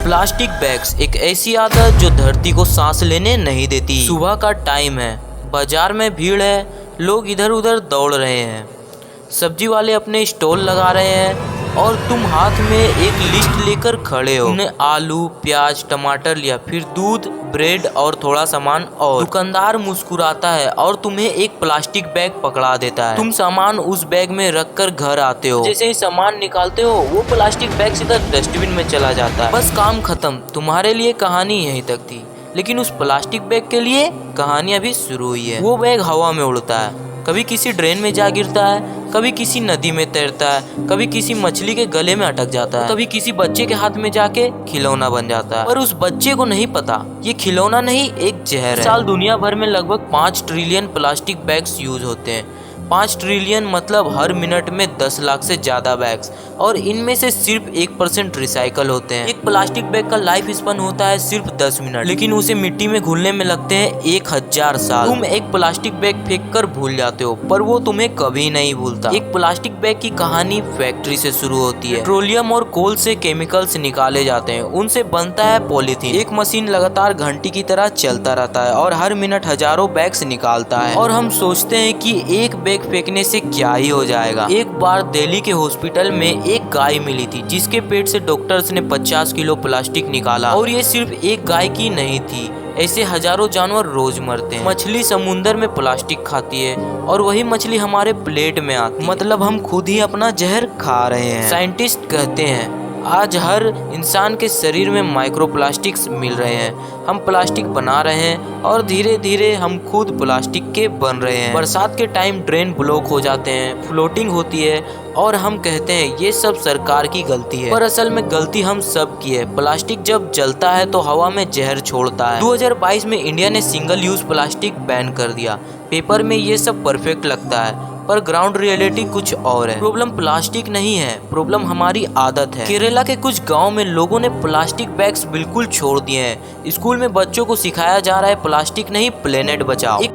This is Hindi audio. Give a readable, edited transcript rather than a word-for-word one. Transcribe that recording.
प्लास्टिक बैग्स एक ऐसी आदत जो धरती को सांस लेने नहीं देती। सुबह का टाइम है, बाजार में भीड़ है, लोग इधर उधर दौड़ रहे हैं, सब्जी वाले अपने स्टॉल लगा रहे हैं और तुम हाथ में एक लिस्ट लेकर खड़े हो। तुमने आलू, प्याज, टमाटर लिया, फिर दूध, ब्रेड और थोड़ा सामान और। दुकानदार मुस्कुराता है और तुम्हें एक प्लास्टिक बैग पकड़ा देता है। तुम सामान उस बैग में रखकर घर आते हो। जैसे ही सामान निकालते हो वो प्लास्टिक बैग सीधा डस्टबिन में चला जाता है। बस काम खत्म। तुम्हारे लिए कहानी यहीं तक थी, लेकिन उस प्लास्टिक बैग के लिए कहानी अभी शुरू हुई है। वो बैग हवा में उड़ता है, कभी किसी ड्रेन में जा गिरता है, कभी किसी नदी में तैरता है, कभी किसी मछली के गले में अटक जाता है, कभी किसी बच्चे के हाथ में जाके खिलौना बन जाता है। पर उस बच्चे को नहीं पता ये खिलौना नहीं, एक जहर है। साल दुनिया भर में लगभग 5 ट्रिलियन प्लास्टिक बैग्स यूज होते हैं। 5 ट्रिलियन मतलब हर मिनट में 10 लाख से ज्यादा बैग्स, और इनमें से सिर्फ 1% रिसाइकल होते हैं। एक प्लास्टिक बैग का लाइफ स्पैन होता है सिर्फ 10 मिनट, लेकिन उसे मिट्टी में घुलने में लगते हैं 1000 साल। तुम एक प्लास्टिक बैग फेंक कर भूल जाते हो, पर वो तुम्हें कभी नहीं भूलता। एक प्लास्टिक बैग की कहानी फैक्ट्री से शुरू होती है। पेट्रोलियम और कोल से केमिकल्स निकाले जाते हैं, उनसे बनता है पॉलीथीन। एक मशीन लगातार घंटी की तरह चलता रहता है और हर मिनट हजारों बैग्स निकालता है, और हम सोचते हैं कि एक बैग फेंकने से क्या ही हो जाएगा। एक बार दिल्ली के हॉस्पिटल में एक गाय मिली थी जिसके पेट से डॉक्टर्स ने 50 किलो प्लास्टिक निकाला, और ये सिर्फ एक गाय की नहीं थी, ऐसे हजारों जानवर रोज मरते हैं। मछली समुंदर में प्लास्टिक खाती है और वही मछली हमारे प्लेट में आती है। मतलब हम खुद ही अपना जहर खा रहे हैं। साइंटिस्ट कहते हैं आज हर इंसान के शरीर में माइक्रोप्लास्टिक्स मिल रहे हैं। हम प्लास्टिक बना रहे हैं और धीरे धीरे हम खुद प्लास्टिक के बन रहे हैं। बरसात के टाइम ड्रेन ब्लॉक हो जाते हैं, फ्लोटिंग होती है, और हम कहते हैं ये सब सरकार की गलती है, पर असल में गलती हम सब की है। प्लास्टिक जब जलता है तो हवा में जहर छोड़ता है। 2022 में इंडिया ने सिंगल यूज प्लास्टिक बैन कर दिया। पेपर में ये सब परफेक्ट लगता है, पर ग्राउंड रियलिटी कुछ और है। प्रॉब्लम प्लास्टिक नहीं है, प्रॉब्लम हमारी आदत है। केरला के कुछ गांव में लोगों ने प्लास्टिक बैग्स बिल्कुल छोड़ दिए हैं। स्कूल में बच्चों को सिखाया जा रहा है प्लास्टिक नहीं, प्लेनेट बचाओ। एक